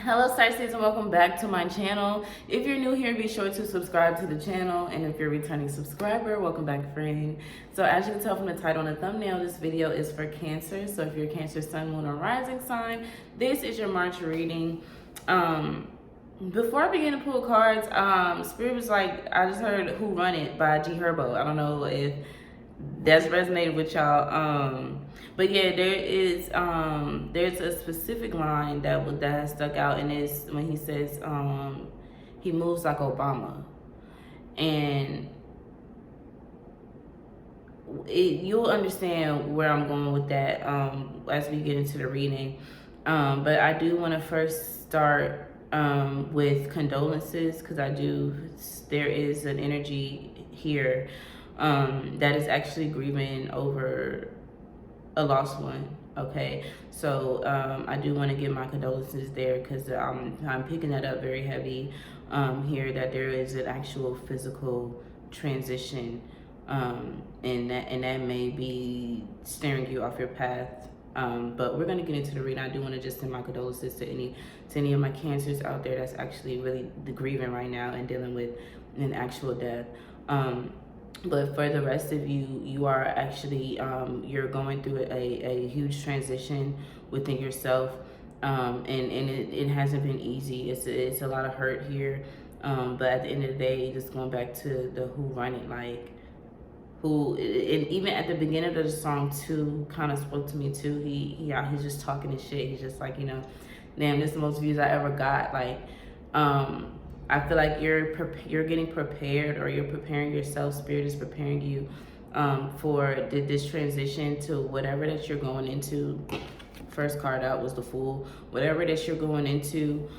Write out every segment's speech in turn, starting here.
Hello Starseeds, and welcome back to my channel. If you're new here, be sure to subscribe to the channel, and if you're a returning subscriber, welcome back, friend. So as you can tell from the title and the thumbnail, this video is for Cancer. So if you're a Cancer sun, moon, or rising sign, this is your March reading. Before I begin to pull cards, Spirit was like, I just heard Who Run It by G Herbo. I don't know if that's resonated with y'all. But yeah, there's a specific line that has stuck out, and it's when he says he moves like Obama, and you'll understand where I'm going with that as we get into the reading. But I do want to first start with condolences, because there is an energy here that is actually grieving over a lost one. Okay, so I do want to give my condolences there, because I'm picking that up very heavy here, that there is an actual physical transition, and that may be steering you off your path. But we're gonna get into the reading. I do want to just send my condolences to any of my Cancers out there that's actually really grieving right now and dealing with an actual death. But for the rest of you, you are actually, you're going through a huge transition within yourself. And it hasn't been easy. It's a lot of hurt here. But at the end of the day, just going back to the Who Run It, like, and even at the beginning of the song too, kind of spoke to me too. He's just talking his shit. He's just like, damn, this is the most views I ever got. Like, I feel like you're getting prepared, or you're preparing yourself. Spirit is preparing you for this transition to whatever that you're going into. First card out was the Fool. Whatever that you're going into,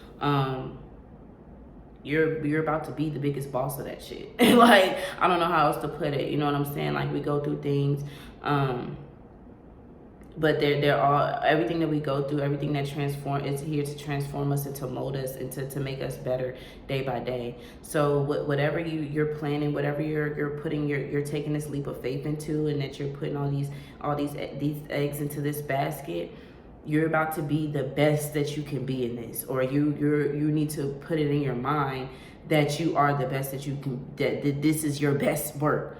you're about to be the biggest boss of that shit. Like, I don't know how else to put it. You know what I'm saying? Like, we go through things. But they're all, everything that we go through, everything that transform is here to transform us and to mold us and to make us better day by day. So whatever you're planning, whatever you're putting, you're taking this leap of faith into, and that you're putting all these eggs into this basket, you're about to be the best that you can be in this, or you need to put it in your mind that you are the best that you can, that this is your best work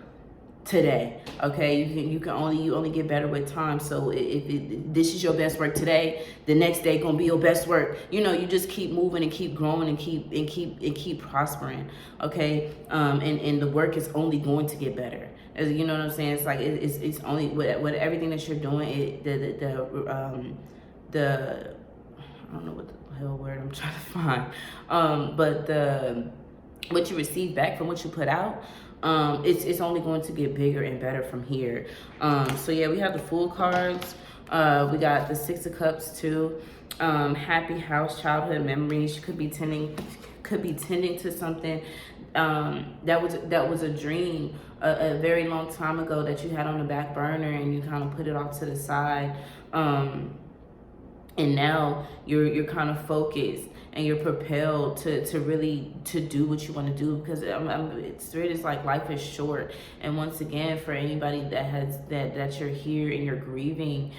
today. Okay, you only get better with time. So if this is your best work today, the next day gonna be your best work. You just keep moving and keep growing and keep prospering. Okay, and the work is only going to get better. As you know what I'm saying, it's like it's only with everything that you're doing. The I don't know what the hell word I'm trying to find. But what you receive back from what you put out, it's only going to get bigger and better from here. So yeah, we have the Fool cards. We got the Six of Cups too. Happy house, childhood memories. You could be tending to something that was a dream a very long time ago that you had on the back burner, and you kind of put it off to the side. And now you're kind of focused, and you're propelled to really do what you want to do, because Spirit is like, life is short. And once again, for anybody that you're here and you're grieving,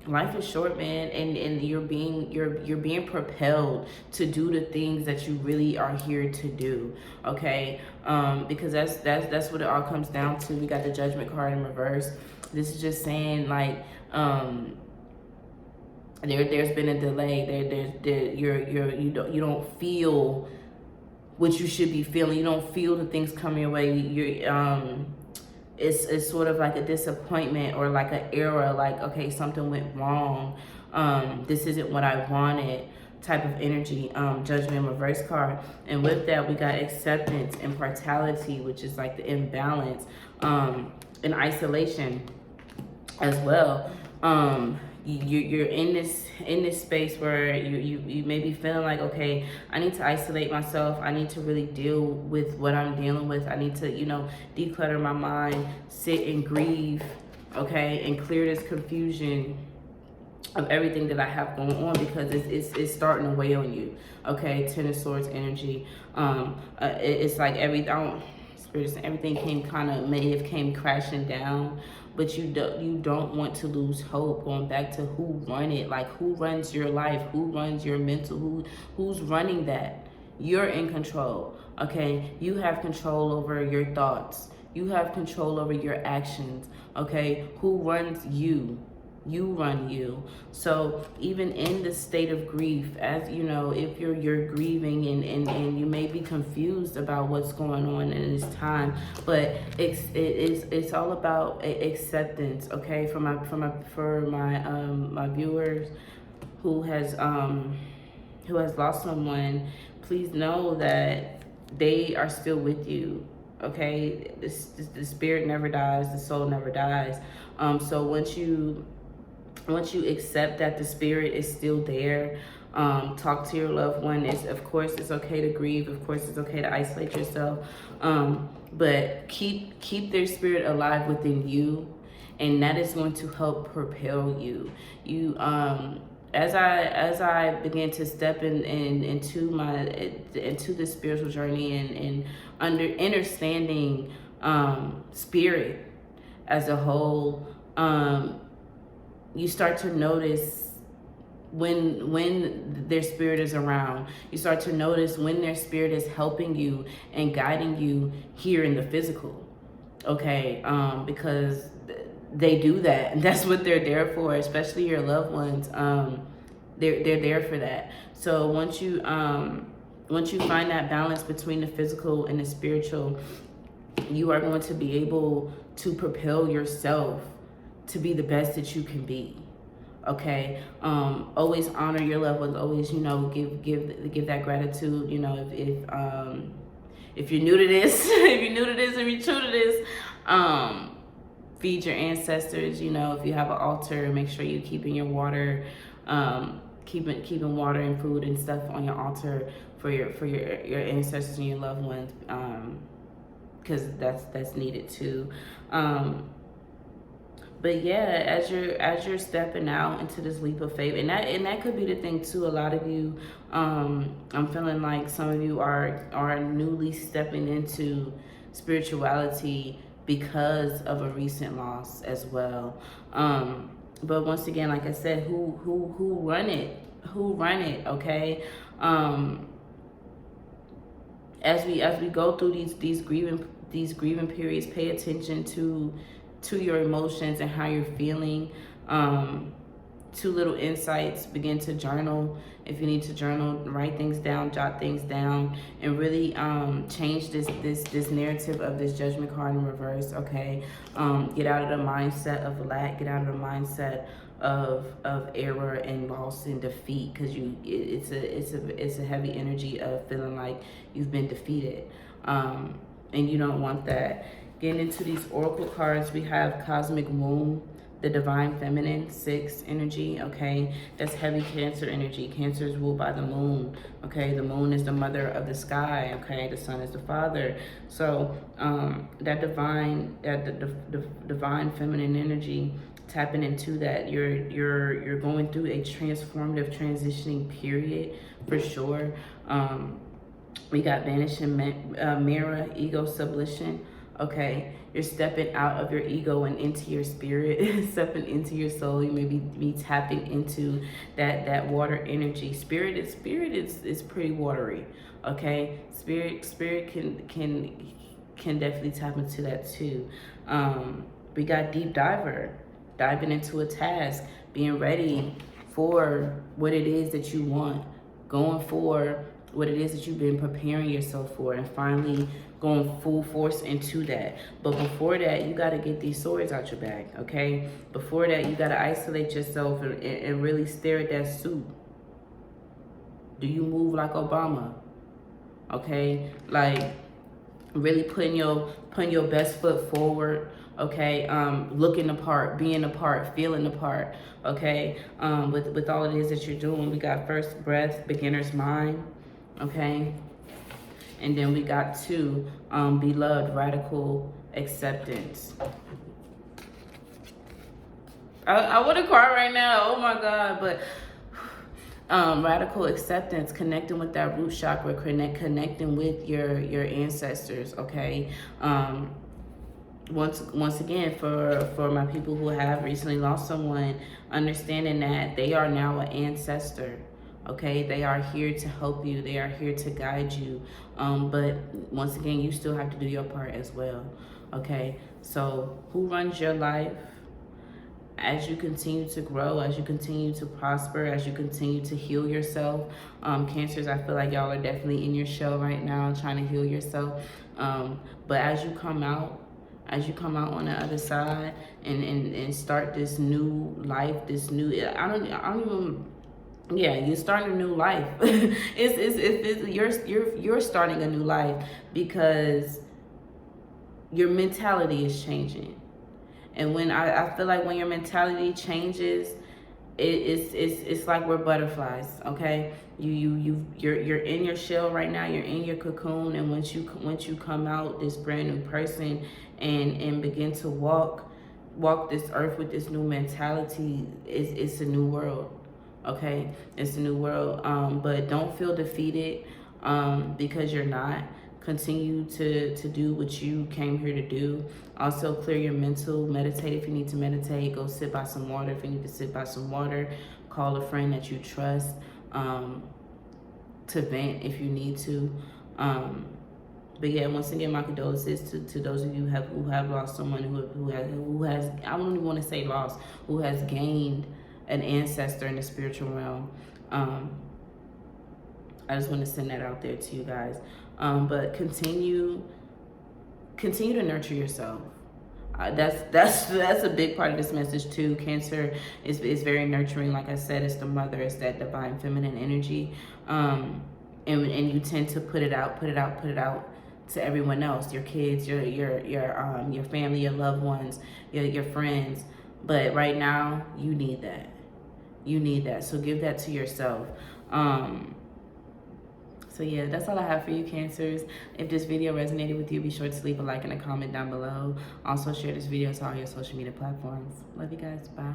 life is short, man, and you're being propelled to do the things that you really are here to do. Okay, because that's what it all comes down to. We got the Judgment card in reverse. This is just saying, like, there's been a delay. You don't feel what you should be feeling. You don't feel the things coming your way. It's sort of like a disappointment, or like an error, like, okay, something went wrong. This isn't what I wanted, type of energy. Judgment reverse card. And with that, we got acceptance, impartiality, which is like the imbalance, and isolation as well. You're in this space where you may be feeling like, okay, I need to isolate myself. I need to really deal with what I'm dealing with. I need to, declutter my mind, sit and grieve, okay, and clear this confusion of everything that I have going on, because it's starting to weigh on you. Okay, Ten of Swords energy. It's like Spirit, everything may have came crashing down, but you don't want to lose hope. Going back to who run it, like who runs your life, who runs your mental, who's running that. You're in control, okay? You have control over your thoughts. You have control over your actions, okay? Who runs you? You run you. So even in the state of grief, as you know, if you're grieving and you may be confused about what's going on in this time, but it's all about acceptance, okay? For my my viewers who has lost someone, please know that they are still with you. Okay, the spirit never dies, the soul never dies. So once you accept that the spirit is still there, talk to your loved one. Of course it's okay to grieve. Of course it's okay to isolate yourself. But keep their spirit alive within you, and that is going to help propel you. As I began to step into the spiritual journey and understanding spirit as a whole, you start to notice when their spirit is around. You start to notice when their spirit is helping you and guiding you here in the physical, okay? Because they do that, and that's what they're there for, especially your loved ones. They're there for that. So once you find that balance between the physical and the spiritual, you are going to be able to propel yourself to be the best that you can be. Okay, always honor your loved ones. Always, give that gratitude. If you're new to this, if you're true to this, feed your ancestors. If you have an altar, make sure you're keeping your water, keeping water and food and stuff on your altar for your ancestors and your loved ones, because that's needed too. But yeah, as you're stepping out into this leap of faith, and that could be the thing too. A lot of you, I'm feeling like some of you are newly stepping into spirituality because of a recent loss as well. But once again, like I said, who run it? Who run it? Okay. As we go through these grieving periods, pay attention to your emotions and how you're feeling. 2 little insights: begin to journal. If you need to journal, write things down, jot things down, and really change this narrative of this Judgment card in reverse. Okay, get out of the mindset of lack. Get out of the mindset of error and loss and defeat, because it's a heavy energy of feeling like you've been defeated, and you don't want that. Getting into these oracle cards, we have Cosmic Womb, the Divine Feminine, 6 energy, okay? That's heavy Cancer energy. Cancer is ruled by the moon, okay? The moon is the mother of the sky, okay? The sun is the father. So that divine feminine energy, tapping into that, you're going through a transformative transitioning period for sure. We got Vanishing Mirror, Ego Sublution. Okay, you're stepping out of your ego and into your spirit, stepping into your soul. You may be tapping into that water energy. Spirit is pretty watery. Okay, spirit can definitely tap into that too. We got Deep Diver, diving into a task, being ready for what it is that you want, going for what it is that you've been preparing yourself for, and finally going full force into that. But before that, you got to get these swords out your bag, okay? Before that, you got to isolate yourself and really stare at that suit. Do you move like Obama? Okay? Like, really putting your best foot forward, okay? Looking the part, being the part, feeling the part, okay? With all it is that you're doing. We got First Breath, Beginner's Mind, okay? And then we got 2, Beloved, Radical Acceptance. I want to cry right now. Oh my God. But Radical acceptance, connecting with that root chakra, connecting with your ancestors. Okay. Once again, for my people who have recently lost someone, understanding that they are now an ancestor. Okay, they are here to help you, they are here to guide you, but once again, you still have to do your part as well. Okay, so who runs your life? As you continue to grow, as you continue to prosper, as you continue to heal yourself, Cancers, I feel like y'all are definitely in your shell right now, trying to heal yourself. But as you come out on the other side and start this new life, this new, I don't even, yeah, you're starting a new life. You're starting a new life because your mentality is changing. And when I feel like when your mentality changes, it's like we're butterflies. Okay, you're in your shell right now. You're in your cocoon, and once you come out, this brand new person, and begin to walk this earth with this new mentality, it's a new world. Okay, it's a new world. But don't feel defeated, because you're not. Continue to do what you came here to do. Also, clear your mental. Meditate if you need to meditate. Go sit by some water if you need to sit by some water. Call a friend that you trust, to vent if you need to. But yeah, once again, my condolences to those of you who have lost someone, who has I don't even want to say lost, who has gained an ancestor in the spiritual realm. I just want to send that out there to you guys. But continue to nurture yourself. That's a big part of this message too. Cancer is very nurturing. Like I said, it's the mother. It's that divine feminine energy. And you tend to put it out to everyone else, your kids, your family, your loved ones, your friends. But right now, you need that. You need that. So give that to yourself. So yeah, that's all I have for you, Cancers. If this video resonated with you, be sure to leave a like and a comment down below. Also share this video to all your social media platforms. Love you guys. Bye.